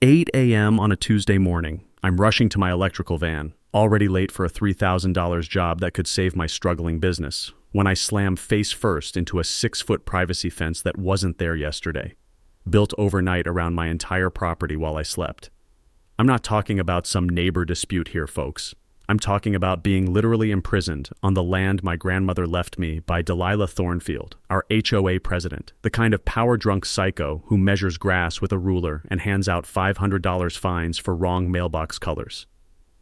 8 a.m. on a Tuesday morning. I'm rushing to my electrical van, already late for a $3,000 job that could save my struggling business, when I slam face first into a 6-foot privacy fence that wasn't there yesterday, built overnight around my entire property while I slept. I'm not talking about some neighbor dispute here, folks. I'm talking about being literally imprisoned on the land my grandmother left me by Delilah Thornfield, our HOA president, the kind of power-drunk psycho who measures grass with a ruler and hands out $500 fines for wrong mailbox colors.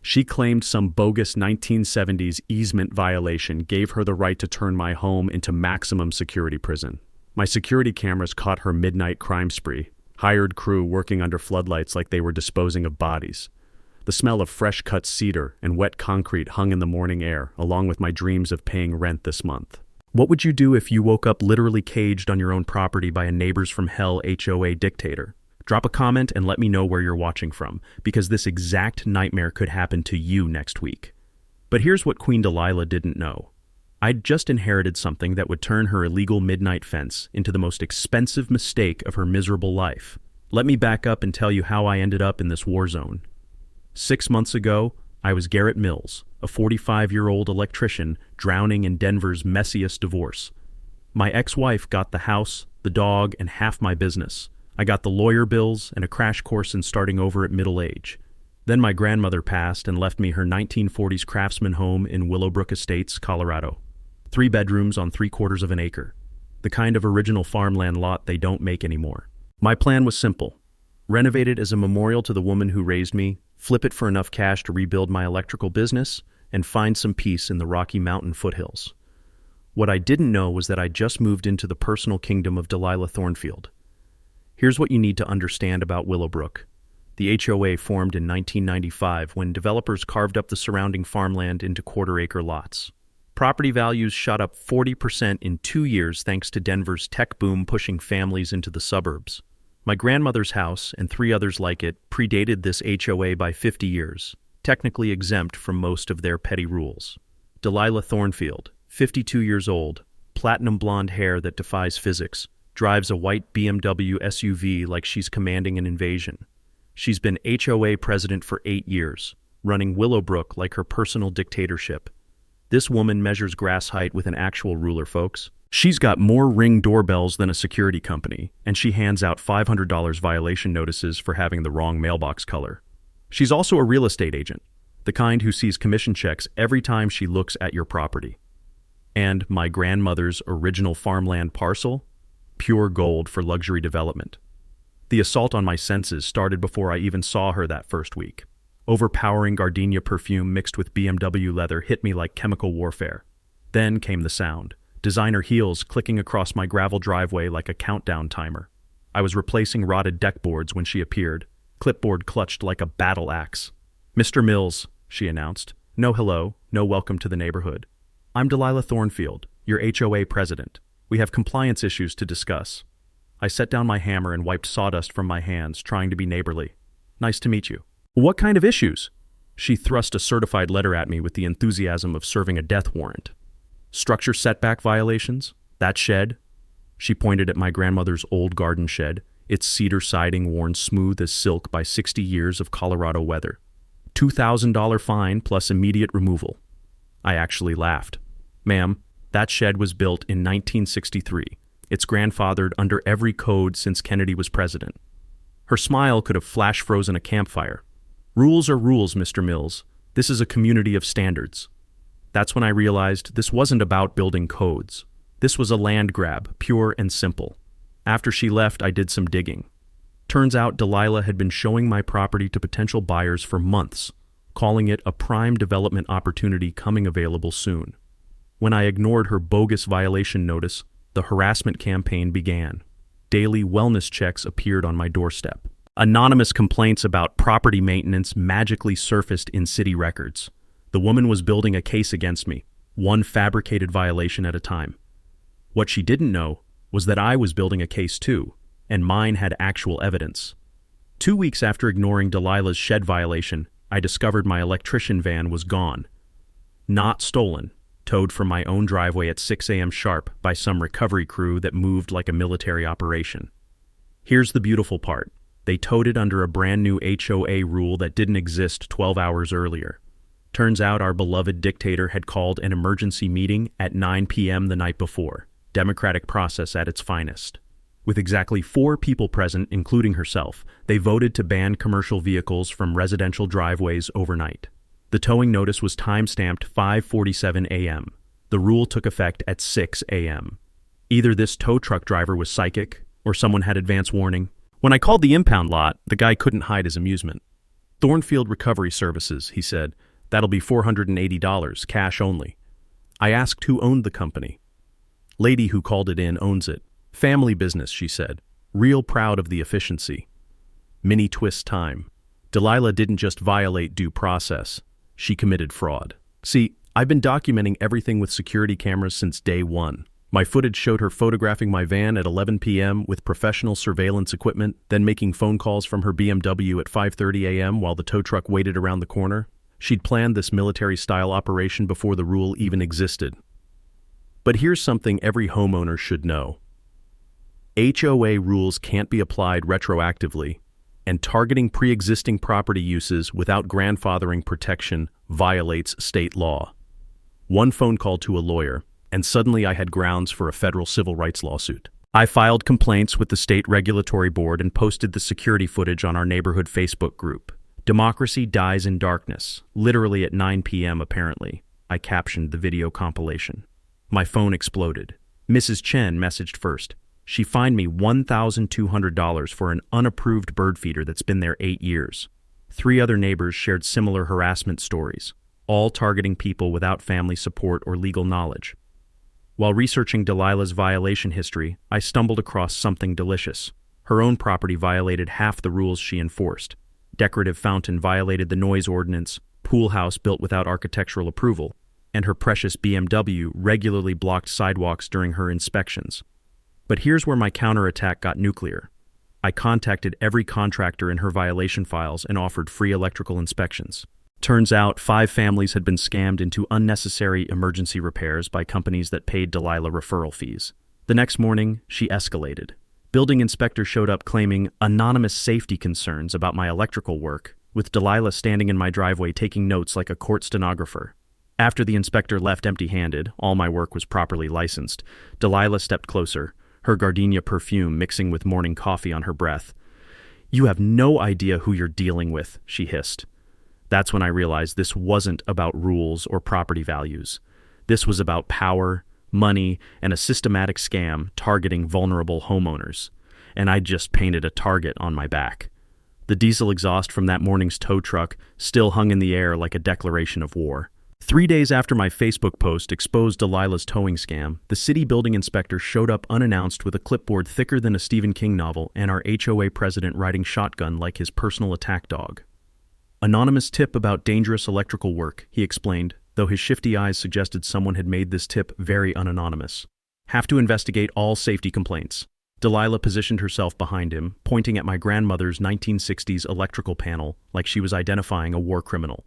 She claimed some bogus 1970s easement violation gave her the right to turn my home into maximum security prison. My security cameras caught her midnight crime spree, hired crew working under floodlights like they were disposing of bodies. The smell of fresh-cut cedar and wet concrete hung in the morning air, along with my dreams of paying rent this month. What would you do if you woke up literally caged on your own property by a neighbors from hell HOA dictator? Drop a comment and let me know where you're watching from, because this exact nightmare could happen to you next week. But here's what Queen Delilah didn't know. I'd just inherited something that would turn her illegal midnight fence into the most expensive mistake of her miserable life. Let me back up and tell you how I ended up in this war zone. 6 months ago, I was Garrett Mills, a 45-year-old electrician drowning in Denver's messiest divorce. My ex-wife got the house, the dog, and half my business. I got the lawyer bills and a crash course in starting over at middle age. Then my grandmother passed and left me her 1940s craftsman home in Willowbrook Estates, Colorado. 3 bedrooms on 3/4 of an acre. The kind of original farmland lot they don't make anymore. My plan was simple. Renovate it as a memorial to the woman who raised me, flip it for enough cash to rebuild my electrical business, and find some peace in the Rocky Mountain foothills. What I didn't know was that I just moved into the personal kingdom of Delilah Thornfield. Here's what you need to understand about Willowbrook. The HOA formed in 1995 when developers carved up the surrounding farmland into quarter-acre lots. Property values shot up 40% in 2 years thanks to Denver's tech boom pushing families into the suburbs. My grandmother's house, and 3 others like it, predated this HOA by 50 years, technically exempt from most of their petty rules. Delilah Thornfield, 52 years old, platinum blonde hair that defies physics, drives a white BMW SUV like she's commanding an invasion. She's been HOA president for 8 years, running Willowbrook like her personal dictatorship. This woman measures grass height with an actual ruler, folks. She's got more Ring doorbells than a security company, and she hands out $500 violation notices for having the wrong mailbox color. She's also a real estate agent, the kind who sees commission checks every time she looks at your property. And my grandmother's original farmland parcel? Pure gold for luxury development. The assault on my senses started before I even saw her that first week. Overpowering gardenia perfume mixed with BMW leather hit me like chemical warfare. Then came the sound. Designer heels clicking across my gravel driveway like a countdown timer. I was replacing rotted deck boards when she appeared, clipboard clutched like a battle axe. "Mr. Mills," she announced. "No hello, no welcome to the neighborhood. I'm Delilah Thornfield, your HOA president. We have compliance issues to discuss." I set down my hammer and wiped sawdust from my hands, trying to be neighborly. "Nice to meet you." "What kind of issues?" She thrust a certified letter at me with the enthusiasm of serving a death warrant. "Structure setback violations? That shed?" She pointed at my grandmother's old garden shed, its cedar siding worn smooth as silk by 60 years of Colorado weather. $2,000 fine plus immediate removal. I actually laughed. "Ma'am, that shed was built in 1963. It's grandfathered under every code since Kennedy was president." Her smile could have flash-frozen a campfire. "Rules are rules, Mr. Mills. This is a community of standards." That's when I realized this wasn't about building codes. This was a land grab, pure and simple. After she left, I did some digging. Turns out Delilah had been showing my property to potential buyers for months, calling it a prime development opportunity coming available soon. When I ignored her bogus violation notice, the harassment campaign began. Daily wellness checks appeared on my doorstep. Anonymous complaints about property maintenance magically surfaced in city records. The woman was building a case against me, one fabricated violation at a time. What she didn't know was that I was building a case too, and mine had actual evidence. 2 weeks after ignoring Delilah's shed violation, I discovered my electrician van was gone. Not stolen, towed from my own driveway at 6 a.m. sharp by some recovery crew that moved like a military operation. Here's the beautiful part. They towed it under a brand new HOA rule that didn't exist 12 hours earlier. Turns out our beloved dictator had called an emergency meeting at 9 p.m. the night before. Democratic process at its finest. With exactly 4 people present, including herself, they voted to ban commercial vehicles from residential driveways overnight. The towing notice was time-stamped 5:47 a.m. The rule took effect at 6 a.m. Either this tow truck driver was psychic, or someone had advance warning. When I called the impound lot, the guy couldn't hide his amusement. "Thornfield Recovery Services," he said. "That'll be $480, cash only." I asked who owned the company. "Lady who called it in owns it. Family business," she said. "Real proud of the efficiency." Mini twist time. Delilah didn't just violate due process. She committed fraud. See, I've been documenting everything with security cameras since day one. My footage showed her photographing my van at 11 p.m. with professional surveillance equipment, then making phone calls from her BMW at 5:30 a.m. while the tow truck waited around the corner. She'd planned this military-style operation before the rule even existed. But here's something every homeowner should know. HOA rules can't be applied retroactively, and targeting pre-existing property uses without grandfathering protection violates state law. One phone call to a lawyer, and suddenly I had grounds for a federal civil rights lawsuit. I filed complaints with the state regulatory board and posted the security footage on our neighborhood Facebook group. "Democracy dies in darkness," literally at 9 p.m. apparently. I captioned the video compilation. My phone exploded. Mrs. Chen messaged first. She fined me $1,200 for an unapproved bird feeder that's been there 8 years. 3 other neighbors shared similar harassment stories, all targeting people without family support or legal knowledge. While researching Delilah's violation history, I stumbled across something delicious. Her own property violated half the rules she enforced. Decorative fountain violated the noise ordinance, pool house built without architectural approval, and her precious BMW regularly blocked sidewalks during her inspections. But here's where my counterattack got nuclear. I contacted every contractor in her violation files and offered free electrical inspections. Turns out 5 families had been scammed into unnecessary emergency repairs by companies that paid Delilah referral fees. The next morning, she escalated. Building inspector showed up claiming anonymous safety concerns about my electrical work, with Delilah standing in my driveway taking notes like a court stenographer. After the inspector left empty-handed, all my work was properly licensed, Delilah stepped closer, her gardenia perfume mixing with morning coffee on her breath. "You have no idea who you're dealing with," she hissed. That's when I realized this wasn't about rules or property values. This was about power, money, and a systematic scam targeting vulnerable homeowners. And I'd just painted a target on my back. The diesel exhaust from that morning's tow truck still hung in the air like a declaration of war. 3 days after my Facebook post exposed Delilah's towing scam, the city building inspector showed up unannounced with a clipboard thicker than a Stephen King novel and our HOA president riding shotgun like his personal attack dog. "Anonymous tip about dangerous electrical work," he explained, though his shifty eyes suggested someone had made this tip very unanonymous. "Have to investigate all safety complaints." Delilah positioned herself behind him, pointing at my grandmother's 1960s electrical panel like she was identifying a war criminal.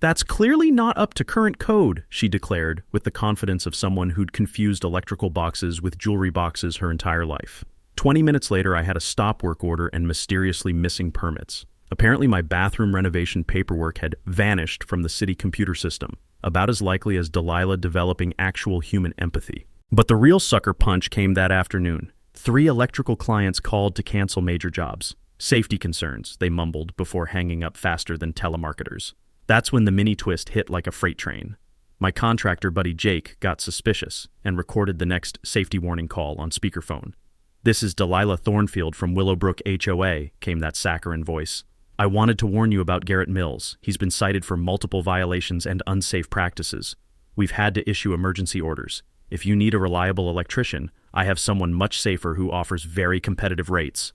"That's clearly not up to current code," she declared, with the confidence of someone who'd confused electrical boxes with jewelry boxes her entire life. 20 minutes later, I had a stop work order and mysteriously missing permits. Apparently my bathroom renovation paperwork had vanished from the city computer system, about as likely as Delilah developing actual human empathy. But the real sucker punch came that afternoon. 3 electrical clients called to cancel major jobs. "Safety concerns," they mumbled before hanging up faster than telemarketers. That's when the mini twist hit like a freight train. My contractor buddy Jake got suspicious and recorded the next safety warning call on speakerphone. "This is Delilah Thornfield from Willowbrook HOA," came that saccharine voice. "I wanted to warn you about Garrett Mills. He's been cited for multiple violations and unsafe practices. We've had to issue emergency orders. If you need a reliable electrician, I have someone much safer who offers very competitive rates."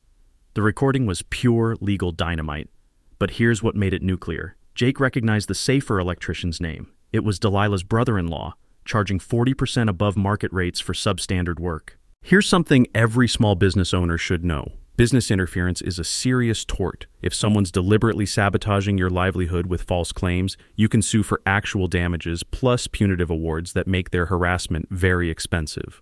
The recording was pure legal dynamite. But here's what made it nuclear. Jake recognized the safer electrician's name. It was Delilah's brother-in-law, charging 40% above market rates for substandard work. Here's something every small business owner should know. Business interference is a serious tort. If someone's deliberately sabotaging your livelihood with false claims, you can sue for actual damages plus punitive awards that make their harassment very expensive.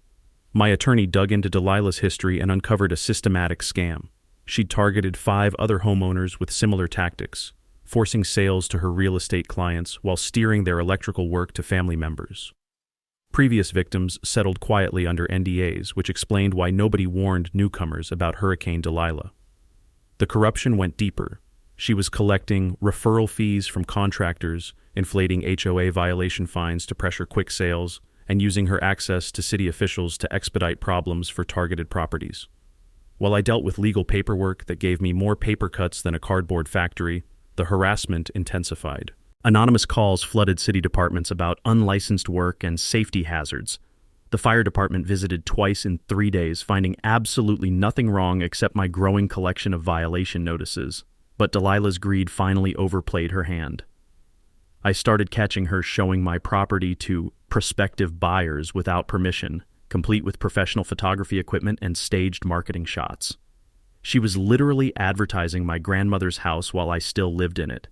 My attorney dug into Delilah's history and uncovered a systematic scam. She'd targeted 5 other homeowners with similar tactics, forcing sales to her real estate clients while steering their electrical work to family members. Previous victims settled quietly under NDAs, which explained why nobody warned newcomers about Hurricane Delilah. The corruption went deeper. She was collecting referral fees from contractors, inflating HOA violation fines to pressure quick sales, and using her access to city officials to expedite problems for targeted properties. While I dealt with legal paperwork that gave me more paper cuts than a cardboard factory, the harassment intensified. Anonymous calls flooded city departments about unlicensed work and safety hazards. The fire department visited twice in 3 days, finding absolutely nothing wrong except my growing collection of violation notices. But Delilah's greed finally overplayed her hand. I started catching her showing my property to prospective buyers without permission, complete with professional photography equipment and staged marketing shots. She was literally advertising my grandmother's house while I still lived in it.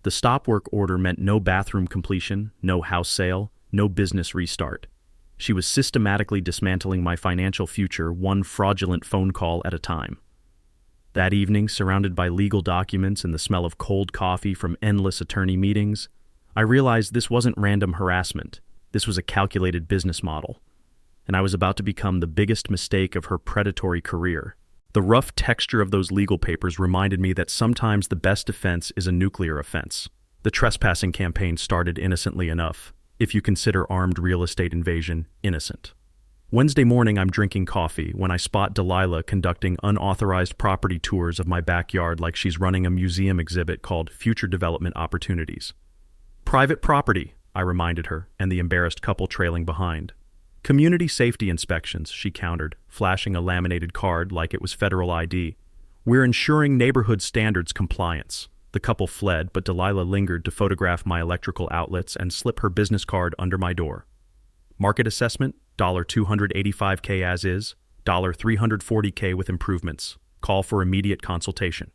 The stop work order meant no bathroom completion, no house sale, no business restart. She was systematically dismantling my financial future one fraudulent phone call at a time. That evening, surrounded by legal documents and the smell of cold coffee from endless attorney meetings, I realized this wasn't random harassment. This was a calculated business model. And I was about to become the biggest mistake of her predatory career. The rough texture of those legal papers reminded me that sometimes the best defense is a nuclear offense. The trespassing campaign started innocently enough, if you consider armed real estate invasion innocent. Wednesday morning, I'm drinking coffee when I spot Delilah conducting unauthorized property tours of my backyard like she's running a museum exhibit called Future Development Opportunities. Private property, I reminded her, and the embarrassed couple trailing behind. Community safety inspections, she countered, flashing a laminated card like it was federal ID. We're ensuring neighborhood standards compliance. The couple fled, but Delilah lingered to photograph my electrical outlets and slip her business card under my door. Market assessment, $285K as is, $340K with improvements. Call for immediate consultation.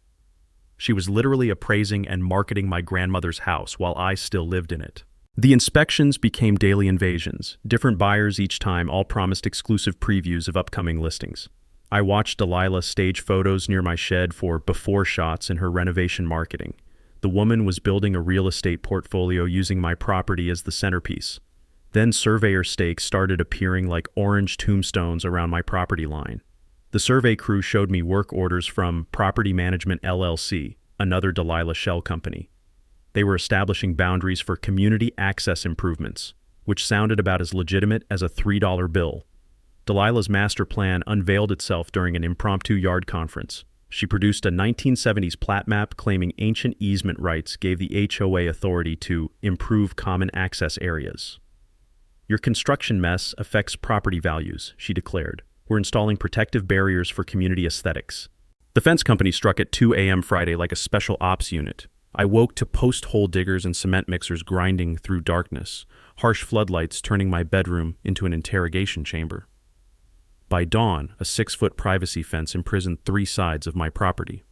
She was literally appraising and marketing my grandmother's house while I still lived in it. The inspections became daily invasions, different buyers each time, all promised exclusive previews of upcoming listings. I watched Delilah stage photos near my shed for before shots in her renovation marketing. The woman was building a real estate portfolio using my property as the centerpiece. Then surveyor stakes started appearing like orange tombstones around my property line. The survey crew showed me work orders from Property Management LLC, another Delilah shell company. They were establishing boundaries for community access improvements, which sounded about as legitimate as a $3 bill. Delilah's master plan unveiled itself during an impromptu yard conference. She produced a 1970s plat map claiming ancient easement rights gave the HOA authority to improve common access areas. Your construction mess affects property values, she declared. We're installing protective barriers for community aesthetics. The fence company struck at 2 a.m. Friday like a special ops unit. I woke to post-hole diggers and cement mixers grinding through darkness, harsh floodlights turning my bedroom into an interrogation chamber. By dawn, a 6-foot privacy fence imprisoned 3 sides of my property.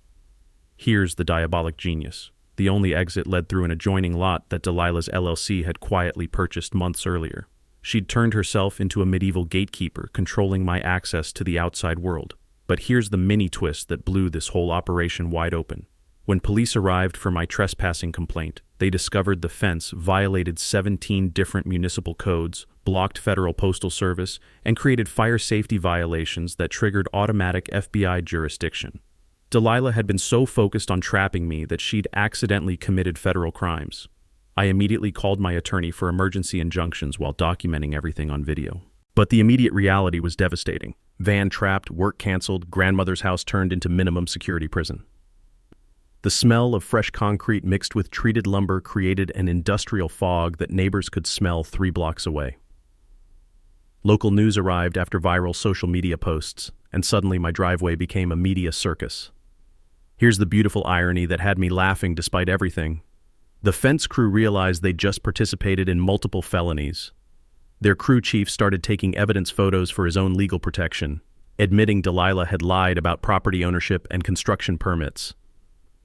Here's the diabolic genius. The only exit led through an adjoining lot that Delilah's LLC had quietly purchased months earlier. She'd turned herself into a medieval gatekeeper, controlling my access to the outside world. But here's the mini twist that blew this whole operation wide open. When police arrived for my trespassing complaint, they discovered the fence violated 17 different municipal codes, blocked Federal Postal Service, and created fire safety violations that triggered automatic FBI jurisdiction. Delilah had been so focused on trapping me that she'd accidentally committed federal crimes. I immediately called my attorney for emergency injunctions while documenting everything on video. But the immediate reality was devastating. Van trapped, work canceled, grandmother's house turned into minimum security prison. The smell of fresh concrete mixed with treated lumber created an industrial fog that neighbors could smell 3 blocks away. Local news arrived after viral social media posts, and suddenly my driveway became a media circus. Here's the beautiful irony that had me laughing despite everything. The fence crew realized they'd just participated in multiple felonies. Their crew chief started taking evidence photos for his own legal protection, admitting Delilah had lied about property ownership and construction permits.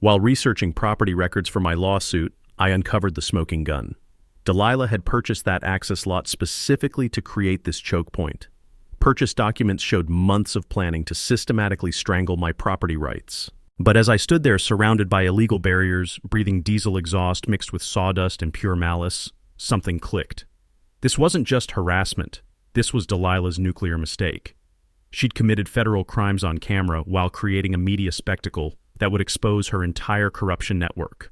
While researching property records for my lawsuit, I uncovered the smoking gun. Delilah had purchased that access lot specifically to create this choke point. Purchase documents showed months of planning to systematically strangle my property rights. But as I stood there surrounded by illegal barriers, breathing diesel exhaust mixed with sawdust and pure malice, something clicked. This wasn't just harassment. This was Delilah's nuclear mistake. She'd committed federal crimes on camera while creating a media spectacle that would expose her entire corruption network.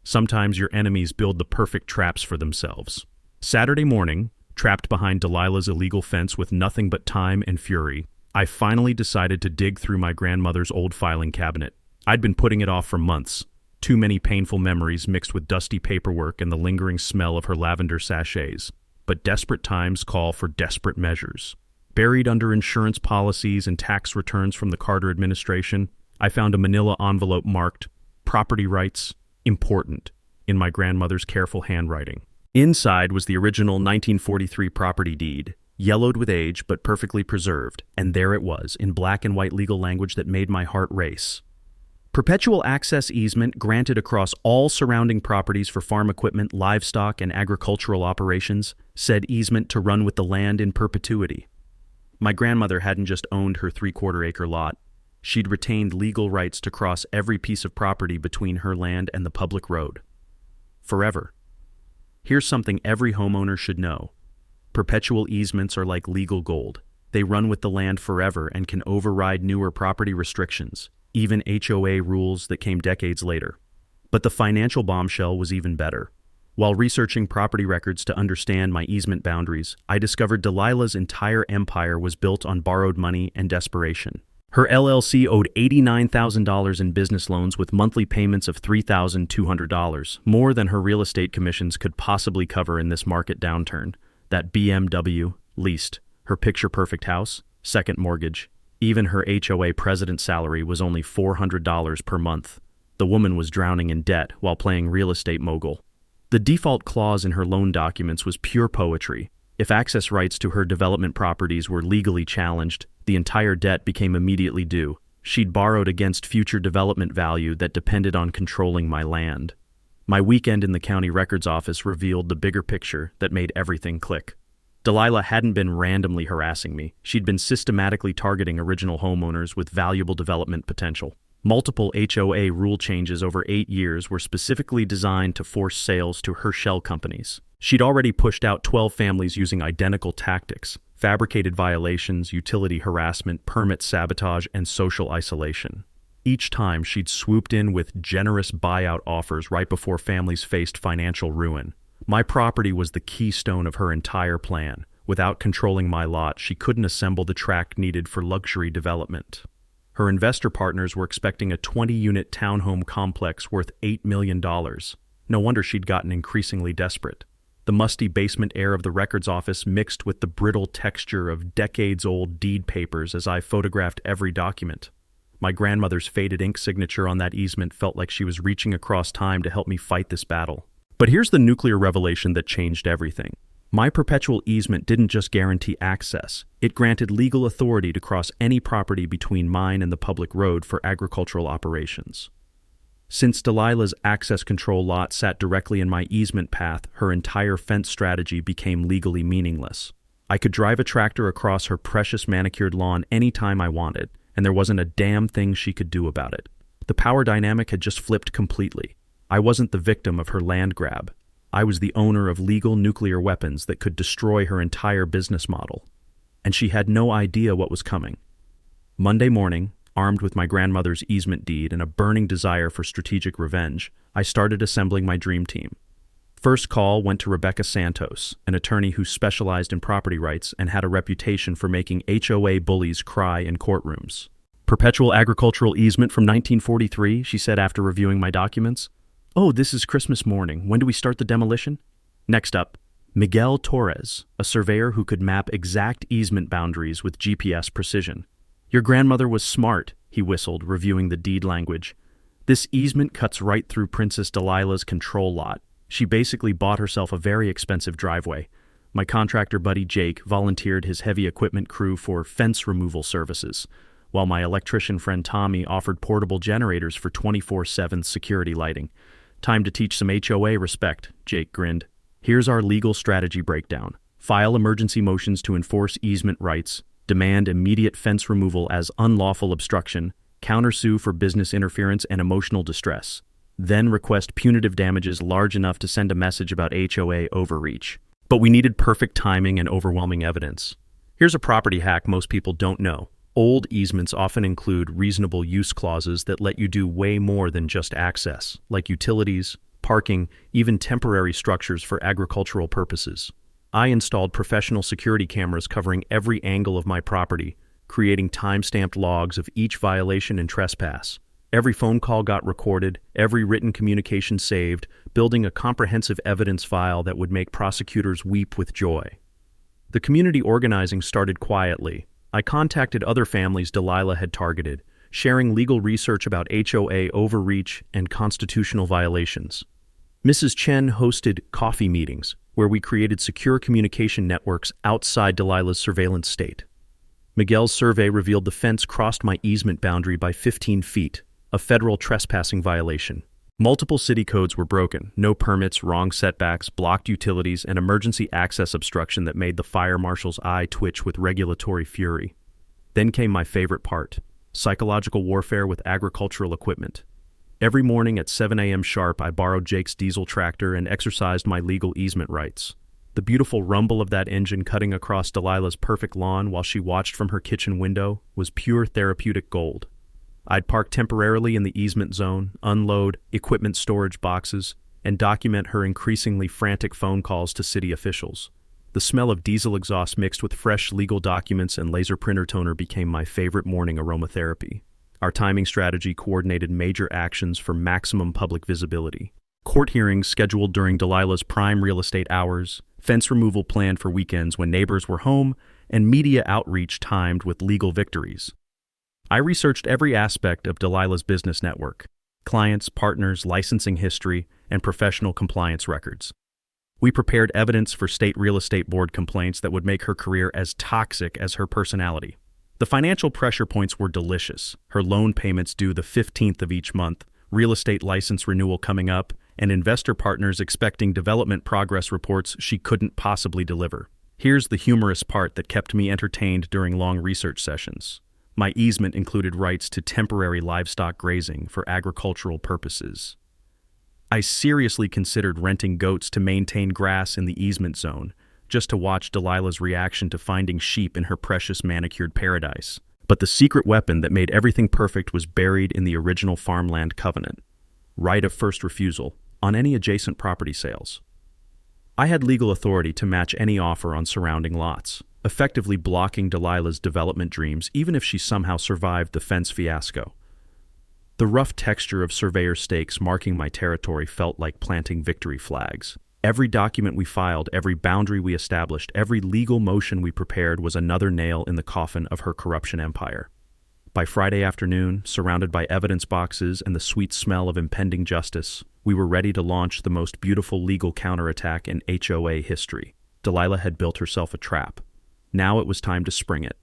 Sometimes your enemies build the perfect traps for themselves. Saturday morning, trapped behind Delilah's illegal fence with nothing but time and fury, I finally decided to dig through my grandmother's old filing cabinet. I'd been putting it off for months. Too many painful memories mixed with dusty paperwork and the lingering smell of her lavender sachets. But desperate times call for desperate measures. Buried under insurance policies and tax returns from the Carter administration, I found a manila envelope marked "Property Rights, Important" in my grandmother's careful handwriting. Inside was the original 1943 property deed, yellowed with age but perfectly preserved, and there it was, in black and white legal language that made my heart race. Perpetual access easement granted across all surrounding properties for farm equipment, livestock, and agricultural operations, said easement to run with the land in perpetuity. My grandmother hadn't just owned her 3/4-acre lot. She'd retained legal rights to cross every piece of property between her land and the public road. Forever. Here's something every homeowner should know. Perpetual easements are like legal gold. They run with the land forever and can override newer property restrictions, even HOA rules that came decades later. But the financial bombshell was even better. While researching property records to understand my easement boundaries, I discovered Delilah's entire empire was built on borrowed money and desperation. Her LLC owed $89,000 in business loans with monthly payments of $3,200, more than her real estate commissions could possibly cover in this market downturn. That BMW, leased, her picture-perfect house, second mortgage. Even her HOA president's salary was only $400 per month. The woman was drowning in debt while playing real estate mogul. The default clause in her loan documents was pure poetry. If access rights to her development properties were legally challenged, the entire debt became immediately due. She'd borrowed against future development value that depended on controlling my land. My weekend in the county records office revealed the bigger picture that made everything click. Delilah hadn't been randomly harassing me. She'd been systematically targeting original homeowners with valuable development potential. Multiple HOA rule changes over 8 years were specifically designed to force sales to her shell companies. She'd already pushed out 12 families using identical tactics: fabricated violations, utility harassment, permit sabotage, and social isolation. Each time, she'd swooped in with generous buyout offers right before families faced financial ruin. My property was the keystone of her entire plan. Without controlling my lot, she couldn't assemble the tract needed for luxury development. Her investor partners were expecting a 20-unit townhome complex worth $8 million. No wonder she'd gotten increasingly desperate. The musty basement air of the records office mixed with the brittle texture of decades-old deed papers as I photographed every document. My grandmother's faded ink signature on that easement felt like she was reaching across time to help me fight this battle. But here's the nuclear revelation that changed everything. My perpetual easement didn't just guarantee access. It granted legal authority to cross any property between mine and the public road for agricultural operations. Since Delilah's access control lot sat directly in my easement path, her entire fence strategy became legally meaningless. I could drive a tractor across her precious manicured lawn anytime I wanted, and there wasn't a damn thing she could do about it. The power dynamic had just flipped completely. I wasn't the victim of her land grab. I was the owner of legal nuclear weapons that could destroy her entire business model. And she had no idea what was coming. Monday morning, armed with my grandmother's easement deed and a burning desire for strategic revenge, I started assembling my dream team. First call went to Rebecca Santos, an attorney who specialized in property rights and had a reputation for making HOA bullies cry in courtrooms. "Perpetual agricultural easement from 1943, she said after reviewing my documents. "Oh, this is Christmas morning. When do we start the demolition?" Next up, Miguel Torres, a surveyor who could map exact easement boundaries with GPS precision. "Your grandmother was smart," he whistled, reviewing the deed language. "This easement cuts right through Princess Delilah's control lot. She basically bought herself a very expensive driveway. My contractor buddy Jake volunteered his heavy equipment crew for fence removal services, while my electrician friend Tommy offered portable generators for 24/7 security lighting. Time to teach some HOA respect," Jake grinned. "Here's our legal strategy breakdown. File emergency motions to enforce easement rights. demand immediate fence removal as unlawful obstruction, countersue for business interference and emotional distress, then request punitive damages large enough to send a message about HOA overreach. But we needed perfect timing and overwhelming evidence. Here's a property hack most people don't know. Old easements often include reasonable use clauses that let you do way more than just access, like utilities, parking, even temporary structures for agricultural purposes. I installed professional security cameras covering every angle of my property, creating time-stamped logs of each violation and trespass. Every phone call got recorded, every written communication saved, building a comprehensive evidence file that would make prosecutors weep with joy. The community organizing started quietly. I contacted other families Delilah had targeted, sharing legal research about HOA overreach and constitutional violations. Mrs. Chen hosted coffee meetings, where we created secure communication networks outside Delilah's surveillance state. Miguel's survey revealed the fence crossed my easement boundary by 15 feet, a federal trespassing violation. Multiple city codes were broken, no permits, wrong setbacks, blocked utilities, and emergency access obstruction that made the fire marshal's eye twitch with regulatory fury. Then came my favorite part, psychological warfare with agricultural equipment. Every morning at 7 a.m. sharp, I borrowed Jake's diesel tractor and exercised my legal easement rights. The beautiful rumble of that engine cutting across Delilah's perfect lawn while she watched from her kitchen window was pure therapeutic gold. I'd park temporarily in the easement zone, unload equipment storage boxes, and document her increasingly frantic phone calls to city officials. The smell of diesel exhaust mixed with fresh legal documents and laser printer toner became my favorite morning aromatherapy. Our timing strategy coordinated major actions for maximum public visibility. Court hearings scheduled during Delilah's prime real estate hours, fence removal planned for weekends when neighbors were home, and media outreach timed with legal victories. I researched every aspect of Delilah's business network: clients, partners, licensing history, and professional compliance records. We prepared evidence for state real estate board complaints that would make her career as toxic as her personality. The financial pressure points were delicious: her loan payments due the 15th of each month, real estate license renewal coming up, and investor partners expecting development progress reports she couldn't possibly deliver. Here's the humorous part that kept me entertained during long research sessions. My easement included rights to temporary livestock grazing for agricultural purposes. I seriously considered renting goats to maintain grass in the easement zone, just to watch Delilah's reaction to finding sheep in her precious manicured paradise. But the secret weapon that made everything perfect was buried in the original farmland covenant: right of first refusal on any adjacent property sales. I had legal authority to match any offer on surrounding lots, effectively blocking Delilah's development dreams even if she somehow survived the fence fiasco. The rough texture of surveyor stakes marking my territory felt like planting victory flags. Every document we filed, every boundary we established, every legal motion we prepared was another nail in the coffin of her corruption empire. By Friday afternoon, surrounded by evidence boxes and the sweet smell of impending justice, we were ready to launch the most beautiful legal counterattack in HOA history. Delilah had built herself a trap. Now it was time to spring it.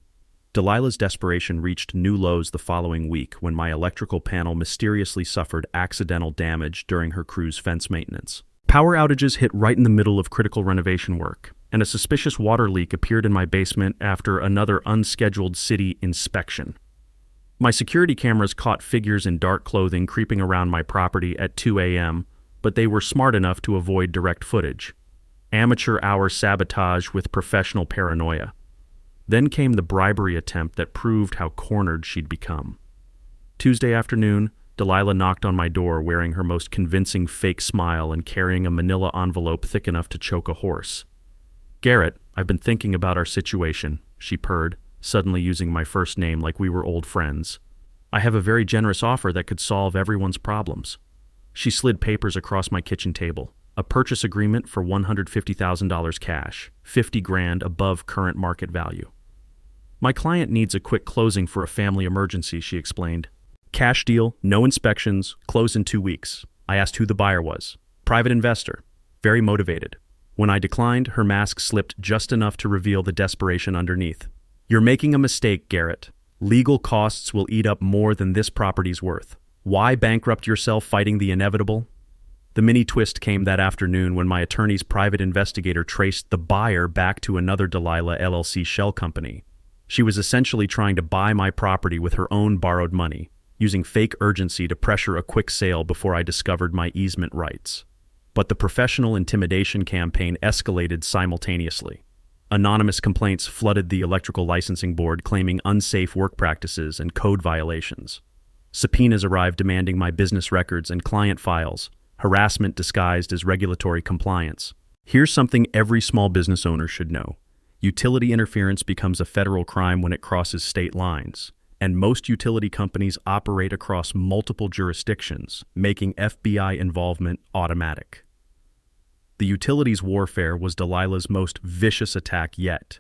Delilah's desperation reached new lows the following week when my electrical panel mysteriously suffered accidental damage during her crew's fence maintenance. Power outages hit right in the middle of critical renovation work, and a suspicious water leak appeared in my basement after another unscheduled city inspection. My security cameras caught figures in dark clothing creeping around my property at 2 a.m., but they were smart enough to avoid direct footage. Amateur hour sabotage with professional paranoia. Then came the bribery attempt that proved how cornered she'd become. Tuesday afternoon, Delilah knocked on my door wearing her most convincing fake smile and carrying a manila envelope thick enough to choke a horse. "Garrett, I've been thinking about our situation," she purred, suddenly using my first name like we were old friends. "I have a very generous offer that could solve everyone's problems." She slid papers across my kitchen table. A purchase agreement for $150,000 cash, $50,000 above current market value. "My client needs a quick closing for a family emergency," she explained. "Cash deal, no inspections, close in 2 weeks." I asked who the buyer was. "Private investor. Very motivated." When I declined, her mask slipped just enough to reveal the desperation underneath. "You're making a mistake, Garrett. Legal costs will eat up more than this property's worth. Why bankrupt yourself fighting the inevitable?" The mini twist came that afternoon when my attorney's private investigator traced the buyer back to another Delilah LLC shell company. She was essentially trying to buy my property with her own borrowed money, using fake urgency to pressure a quick sale before I discovered my easement rights. But the professional intimidation campaign escalated simultaneously. Anonymous complaints flooded the electrical licensing board claiming unsafe work practices and code violations. Subpoenas arrived demanding my business records and client files, harassment disguised as regulatory compliance. Here's something every small business owner should know. Utility interference becomes a federal crime when it crosses state lines, and most utility companies operate across multiple jurisdictions, making FBI involvement automatic. The utilities warfare was Delilah's most vicious attack yet.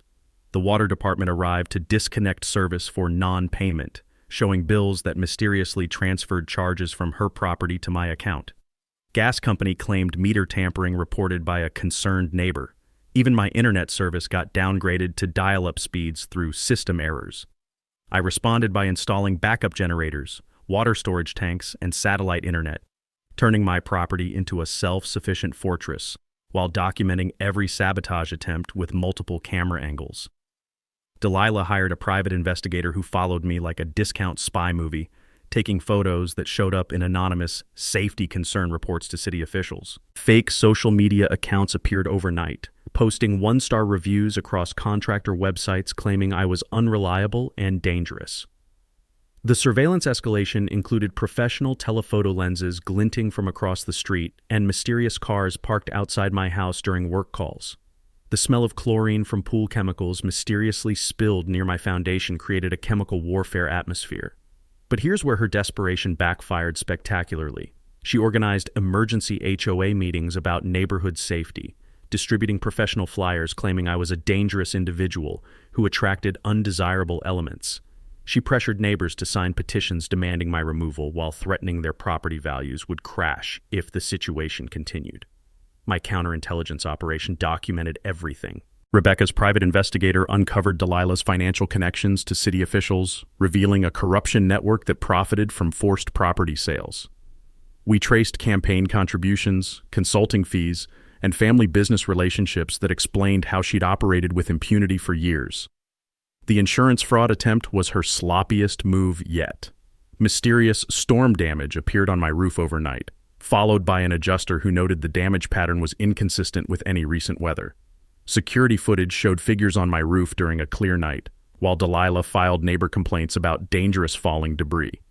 The water department arrived to disconnect service for non-payment, showing bills that mysteriously transferred charges from her property to my account. Gas company claimed meter tampering reported by a concerned neighbor. Even my internet service got downgraded to dial-up speeds through system errors. I responded by installing backup generators, water storage tanks, and satellite internet, turning my property into a self-sufficient fortress while documenting every sabotage attempt with multiple camera angles. Delilah hired a private investigator who followed me like a discount spy movie, taking photos that showed up in anonymous safety concern reports to city officials. Fake social media accounts appeared overnight, posting one-star reviews across contractor websites claiming I was unreliable and dangerous. The surveillance escalation included professional telephoto lenses glinting from across the street and mysterious cars parked outside my house during work calls. The smell of chlorine from pool chemicals mysteriously spilled near my foundation created a chemical warfare atmosphere. But here's where her desperation backfired spectacularly. She organized emergency HOA meetings about neighborhood safety, distributing professional flyers claiming I was a dangerous individual who attracted undesirable elements. She pressured neighbors to sign petitions demanding my removal while threatening their property values would crash if the situation continued. My counterintelligence operation documented everything. Rebecca's private investigator uncovered Delilah's financial connections to city officials, revealing a corruption network that profited from forced property sales. We traced campaign contributions, consulting fees, and family business relationships that explained how she'd operated with impunity for years. The insurance fraud attempt was her sloppiest move yet. Mysterious storm damage appeared on my roof overnight, followed by an adjuster who noted the damage pattern was inconsistent with any recent weather. Security footage showed figures on my roof during a clear night, while Delilah filed neighbor complaints about dangerous falling debris.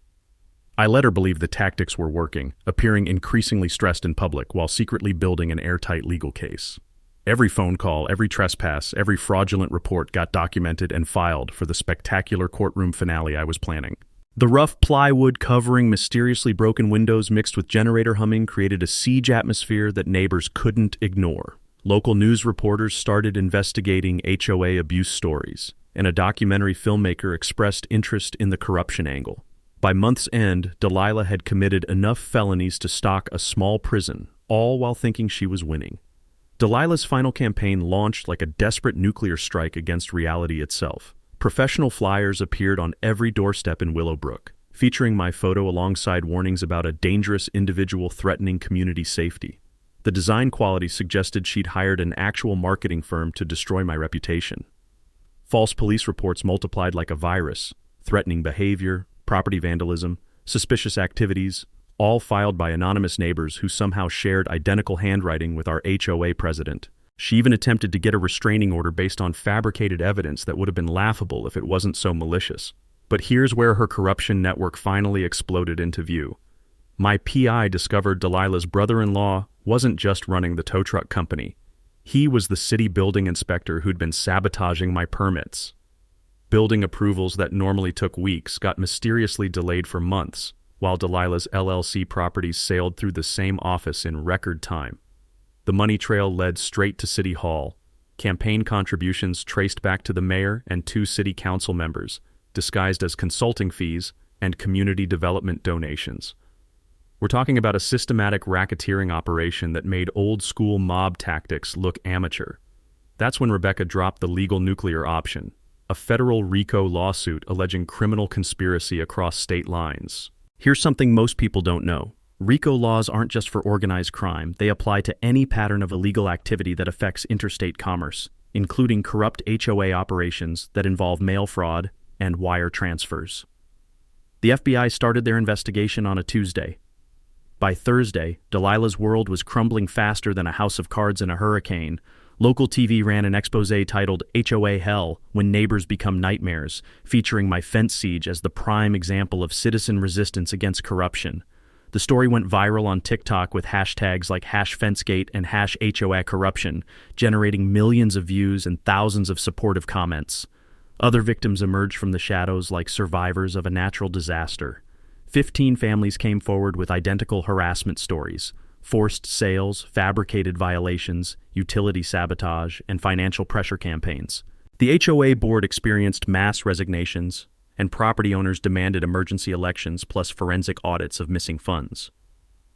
I let her believe the tactics were working, appearing increasingly stressed in public while secretly building an airtight legal case. Every phone call, every trespass, every fraudulent report got documented and filed for the spectacular courtroom finale I was planning. The rough plywood covering mysteriously broken windows mixed with generator humming created a siege atmosphere that neighbors couldn't ignore. Local news reporters started investigating HOA abuse stories, and a documentary filmmaker expressed interest in the corruption angle. By month's end, Delilah had committed enough felonies to stock a small prison, all while thinking she was winning. Delilah's final campaign launched like a desperate nuclear strike against reality itself. Professional flyers appeared on every doorstep in Willowbrook, featuring my photo alongside warnings about a dangerous individual threatening community safety. The design quality suggested she'd hired an actual marketing firm to destroy my reputation. False police reports multiplied like a virus, threatening behavior, property vandalism, suspicious activities, all filed by anonymous neighbors who somehow shared identical handwriting with our HOA president. She even attempted to get a restraining order based on fabricated evidence that would have been laughable if it wasn't so malicious. But here's where her corruption network finally exploded into view. My PI discovered Delilah's brother-in-law wasn't just running the tow truck company. He was the city building inspector who'd been sabotaging my permits. Building approvals that normally took weeks got mysteriously delayed for months, while Delilah's LLC properties sailed through the same office in record time. The money trail led straight to City Hall. Campaign contributions traced back to the mayor and 2 city council members, disguised as consulting fees and community development donations. We're talking about a systematic racketeering operation that made old-school mob tactics look amateur. That's when Rebecca dropped the legal nuclear option, a federal RICO lawsuit alleging criminal conspiracy across state lines. Here's something most people don't know. RICO laws aren't just for organized crime. They apply to any pattern of illegal activity that affects interstate commerce. including corrupt HOA operations that involve mail fraud and wire transfers. The FBI started their investigation on a Tuesday. By Thursday, Delilah's world was crumbling faster than a house of cards in a hurricane. Local TV ran an exposé titled HOA Hell, When Neighbors Become Nightmares, featuring my fence siege as the prime example of citizen resistance against corruption. The story went viral on TikTok with hashtags like #FenceGate and #HOA Corruption, generating millions of views and thousands of supportive comments. Other victims emerged from the shadows like survivors of a natural disaster. 15 families came forward with identical harassment stories: forced sales, fabricated violations, utility sabotage, and financial pressure campaigns. The HOA board experienced mass resignations, and property owners demanded emergency elections plus forensic audits of missing funds.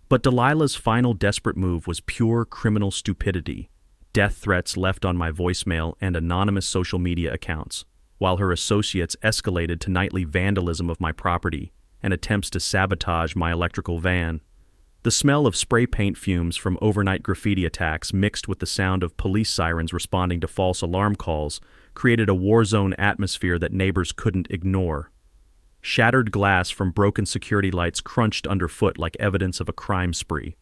But Delilah's final desperate move was pure criminal stupidity: death threats left on my voicemail and anonymous social media accounts, while her associates escalated to nightly vandalism of my property and attempts to sabotage my electrical van. The smell of spray paint fumes from overnight graffiti attacks mixed with the sound of police sirens responding to false alarm calls created a war-zone atmosphere that neighbors couldn't ignore. Shattered glass from broken security lights crunched underfoot like evidence of a crime spree.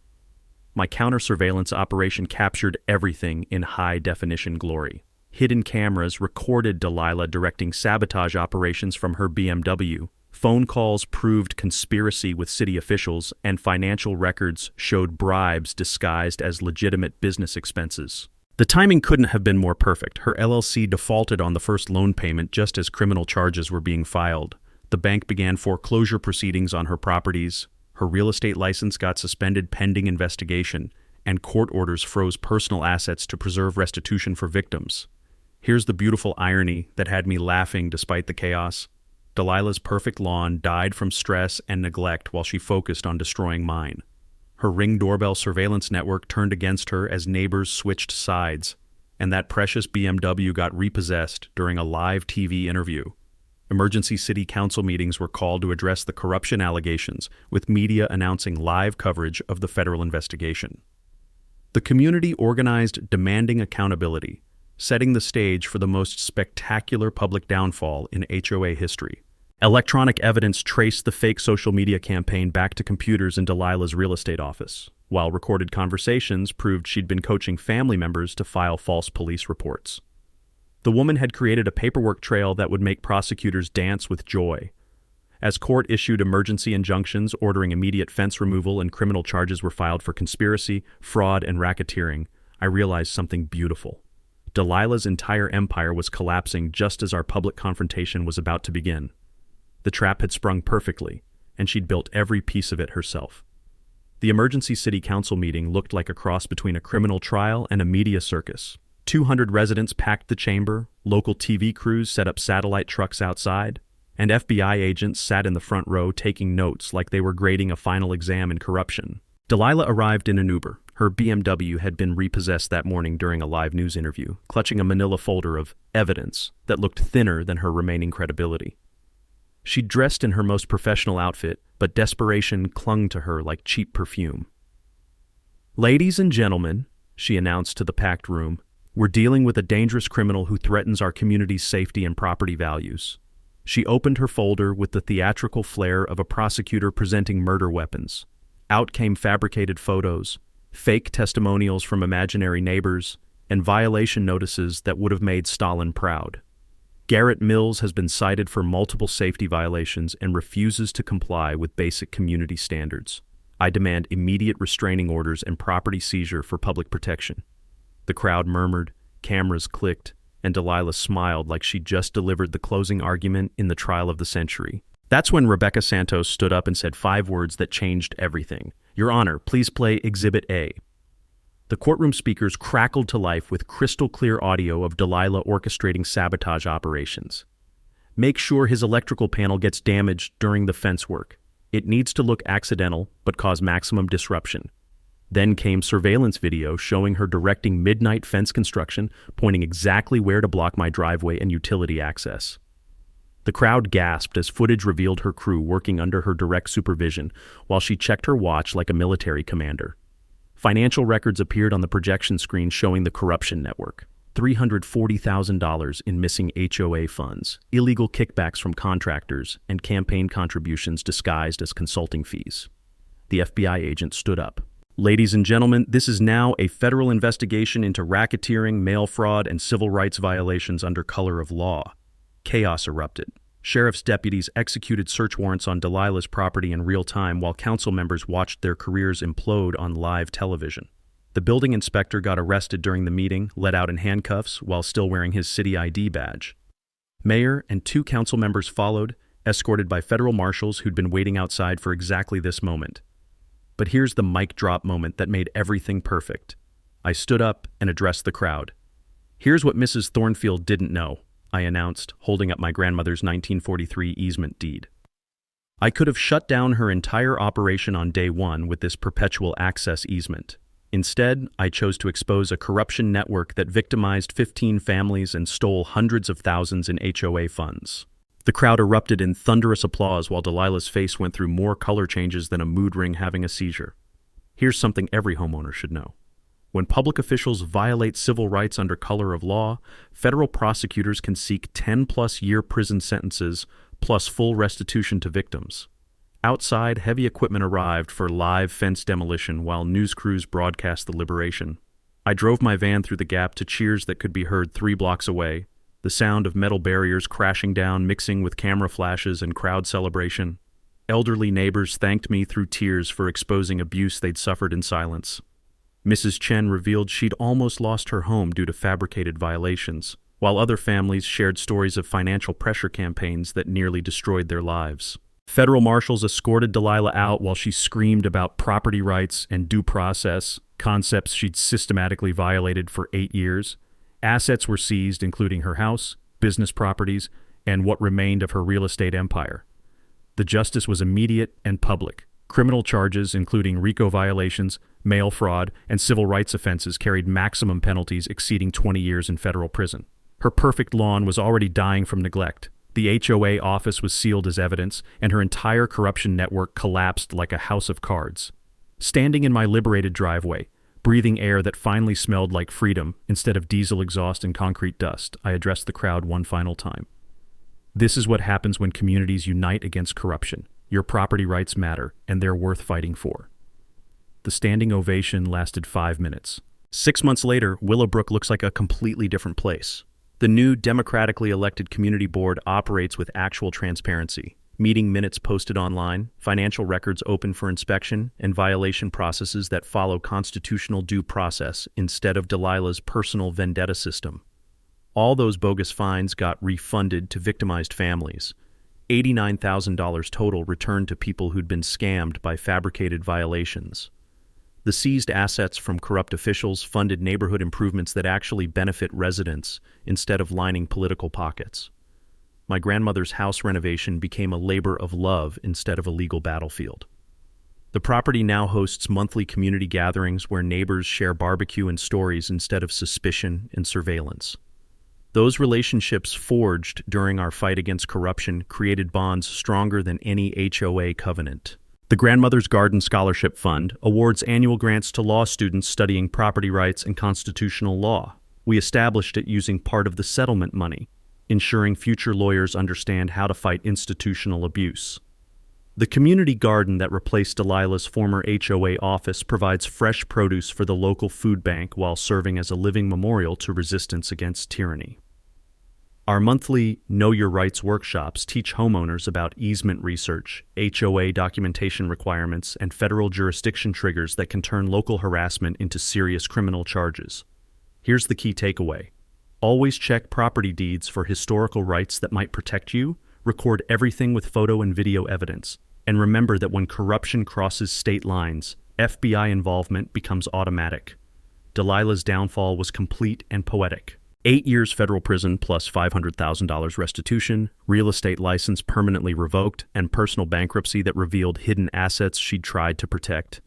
My counter-surveillance operation captured everything in high-definition glory. Hidden cameras recorded Delilah directing sabotage operations from her BMW. Phone calls proved conspiracy with city officials, and financial records showed bribes disguised as legitimate business expenses. The timing couldn't have been more perfect. Her LLC defaulted on the first loan payment just as criminal charges were being filed. The bank began foreclosure proceedings on her properties. Her real estate license got suspended pending investigation, and court orders froze personal assets to preserve restitution for victims. Here's the beautiful irony that had me laughing despite the chaos. Delilah's perfect lawn died from stress and neglect while she focused on destroying mine. Her Ring doorbell surveillance network turned against her as neighbors switched sides, and that precious BMW got repossessed during a live TV interview. Emergency city council meetings were called to address the corruption allegations, with media announcing live coverage of the federal investigation. The community organized demanding accountability, setting the stage for the most spectacular public downfall in HOA history. Electronic evidence traced the fake social media campaign back to computers in Delilah's real estate office, while recorded conversations proved she'd been coaching family members to file false police reports. The woman had created a paperwork trail that would make prosecutors dance with joy. As court issued emergency injunctions ordering immediate fence removal and criminal charges were filed for conspiracy, fraud, and racketeering, I realized something beautiful. Delilah's entire empire was collapsing just as our public confrontation was about to begin. The trap had sprung perfectly, and she'd built every piece of it herself. The emergency city council meeting looked like a cross between a criminal trial and a media circus. 200 residents packed the chamber, local TV crews set up satellite trucks outside, and FBI agents sat in the front row taking notes like they were grading a final exam in corruption. Delilah arrived in an Uber. Her BMW had been repossessed that morning during a live news interview, clutching a manila folder of evidence that looked thinner than her remaining credibility. She dressed in her most professional outfit, but desperation clung to her like cheap perfume. "Ladies and gentlemen," she announced to the packed room, "we're dealing with a dangerous criminal who threatens our community's safety and property values." She opened her folder with the theatrical flair of a prosecutor presenting murder weapons. Out came fabricated photos, fake testimonials from imaginary neighbors, and violation notices that would have made Stalin proud. Garrett Mills has been cited for multiple safety violations and refuses to comply with basic community standards. I demand immediate restraining orders and property seizure for public protection. The crowd murmured, cameras clicked, and Delilah smiled like she'd just delivered the closing argument in the trial of the century. That's when Rebecca Santos stood up and said 5 words that changed everything. "Your Honor, please play Exhibit A." The courtroom speakers crackled to life with crystal-clear audio of Delilah orchestrating sabotage operations. "Make sure his electrical panel gets damaged during the fence work. It needs to look accidental, but cause maximum disruption." Then came surveillance video showing her directing midnight fence construction, pointing exactly where to block my driveway and utility access. The crowd gasped as footage revealed her crew working under her direct supervision while she checked her watch like a military commander. Financial records appeared on the projection screen showing the corruption network. $340,000 in missing HOA funds, illegal kickbacks from contractors, and campaign contributions disguised as consulting fees. The FBI agent stood up. Ladies and gentlemen, this is now a federal investigation into racketeering, mail fraud, and civil rights violations under color of law. Chaos erupted. Sheriff's deputies executed search warrants on Delilah's property in real time while council members watched their careers implode on live television. The building inspector got arrested during the meeting, let out in handcuffs while still wearing his city ID badge. Mayor and 2 council members followed, escorted by federal marshals who'd been waiting outside for exactly this moment. But here's the mic drop moment that made everything perfect. I stood up and addressed the crowd. "Here's what Mrs. Thornfield didn't know," I announced, holding up my grandmother's 1943 easement deed. I could have shut down her entire operation on day one with this perpetual access easement. Instead, I chose to expose a corruption network that victimized 15 families and stole hundreds of thousands in HOA funds. The crowd erupted in thunderous applause while Delilah's face went through more color changes than a mood ring having a seizure. Here's something every homeowner should know. When public officials violate civil rights under color of law, federal prosecutors can seek 10-plus-year prison sentences plus full restitution to victims. Outside, heavy equipment arrived for live fence demolition while news crews broadcast the liberation. I drove my van through the gap to cheers that could be heard 3 blocks away, the sound of metal barriers crashing down mixing with camera flashes and crowd celebration. Elderly neighbors thanked me through tears for exposing abuse they'd suffered in silence. Mrs. Chen revealed she'd almost lost her home due to fabricated violations, while other families shared stories of financial pressure campaigns that nearly destroyed their lives. Federal marshals escorted Delilah out while she screamed about property rights and due process, concepts she'd systematically violated for 8 years. Assets were seized, including her house, business properties, and what remained of her real estate empire. The justice was immediate and public. Criminal charges, including RICO violations, mail fraud, and civil rights offenses, carried maximum penalties exceeding 20 years in federal prison. Her perfect lawn was already dying from neglect. The HOA office was sealed as evidence, and her entire corruption network collapsed like a house of cards. Standing in my liberated driveway, breathing air that finally smelled like freedom instead of diesel exhaust and concrete dust, I addressed the crowd one final time. This is what happens when communities unite against corruption. Your property rights matter, and they're worth fighting for. The standing ovation lasted 5 minutes. 6 months later, Willowbrook looks like a completely different place. The new democratically elected community board operates with actual transparency. Meeting minutes posted online, financial records open for inspection, and violation processes that follow constitutional due process instead of Delilah's personal vendetta system. All those bogus fines got refunded to victimized families. $89,000 total returned to people who'd been scammed by fabricated violations. The seized assets from corrupt officials funded neighborhood improvements that actually benefit residents instead of lining political pockets. My grandmother's house renovation became a labor of love instead of a legal battlefield. The property now hosts monthly community gatherings where neighbors share barbecue and stories instead of suspicion and surveillance. Those relationships forged during our fight against corruption created bonds stronger than any HOA covenant. The Grandmother's Garden Scholarship Fund awards annual grants to law students studying property rights and constitutional law. We established it using part of the settlement money, ensuring future lawyers understand how to fight institutional abuse. The community garden that replaced Delilah's former HOA office provides fresh produce for the local food bank while serving as a living memorial to resistance against tyranny. Our monthly Know Your Rights workshops teach homeowners about easement research, HOA documentation requirements, and federal jurisdiction triggers that can turn local harassment into serious criminal charges. Here's the key takeaway. Always check property deeds for historical rights that might protect you, record everything with photo and video evidence, and remember that when corruption crosses state lines, FBI involvement becomes automatic. Delilah's downfall was complete and poetic. 8 years federal prison plus $500,000 restitution, real estate license permanently revoked, and personal bankruptcy that revealed hidden assets she'd tried to protect.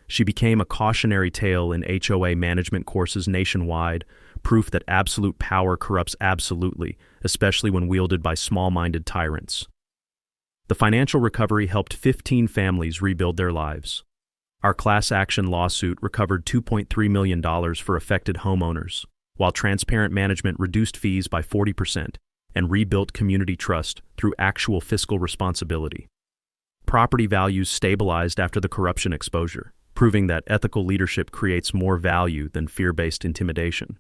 She became a cautionary tale in HOA management courses nationwide, proof that absolute power corrupts absolutely, especially when wielded by small-minded tyrants. The financial recovery helped 15 families rebuild their lives. Our class action lawsuit recovered $2.3 million for affected homeowners. while transparent management reduced fees by 40% and rebuilt community trust through actual fiscal responsibility. Property values stabilized after the corruption exposure, proving that ethical leadership creates more value than fear-based intimidation.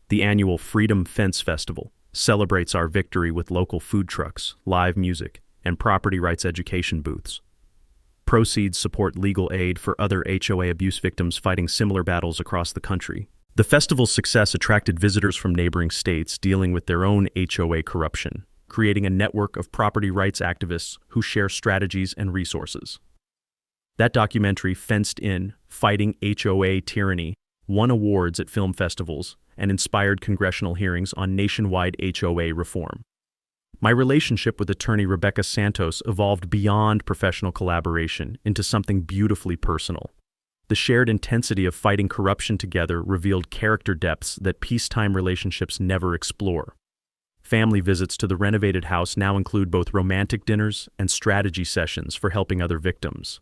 The annual Freedom Fence Festival celebrates our victory with local food trucks, live music, and property rights education booths. Proceeds support legal aid for other HOA abuse victims fighting similar battles across the country. The festival's success attracted visitors from neighboring states dealing with their own HOA corruption, creating a network of property rights activists who share strategies and resources. That documentary, Fenced In, Fighting HOA Tyranny, won awards at film festivals and inspired congressional hearings on nationwide HOA reform. My relationship with attorney Rebecca Santos evolved beyond professional collaboration into something beautifully personal. The shared intensity of fighting corruption together revealed character depths that peacetime relationships never explore. Family visits to the renovated house now include both romantic dinners and strategy sessions for helping other victims.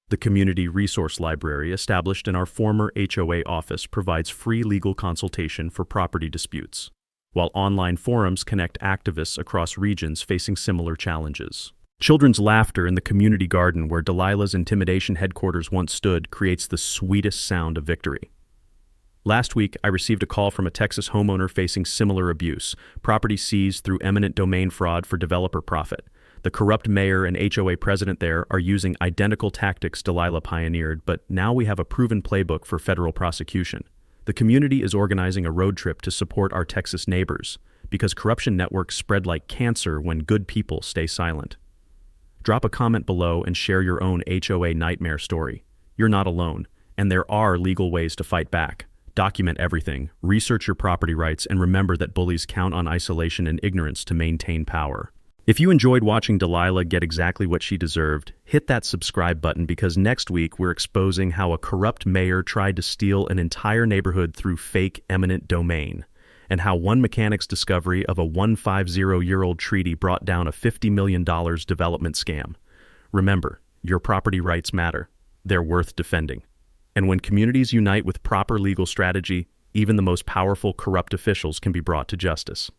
The Community Resource Library, established in our former HOA office, provides free legal consultation for property disputes, while online forums connect activists across regions facing similar challenges. Children's laughter in the community garden where Delilah's intimidation headquarters once stood creates the sweetest sound of victory. Last week, I received a call from a Texas homeowner facing similar abuse, property seized through eminent domain fraud for developer profit. The corrupt mayor and HOA president there are using identical tactics Delilah pioneered, but now we have a proven playbook for federal prosecution. The community is organizing a road trip to support our Texas neighbors, because corruption networks spread like cancer when good people stay silent. Drop a comment below and share your own HOA nightmare story. You're not alone, and there are legal ways to fight back. Document everything, research your property rights, and remember that bullies count on isolation and ignorance to maintain power. If you enjoyed watching Delilah get exactly what she deserved, hit that subscribe button because next week we're exposing how a corrupt mayor tried to steal an entire neighborhood through fake eminent domain, and how one mechanic's discovery of a 150-year-old treaty brought down a $50 million development scam. Remember, your property rights matter. They're worth defending. And when communities unite with proper legal strategy, even the most powerful corrupt officials can be brought to justice.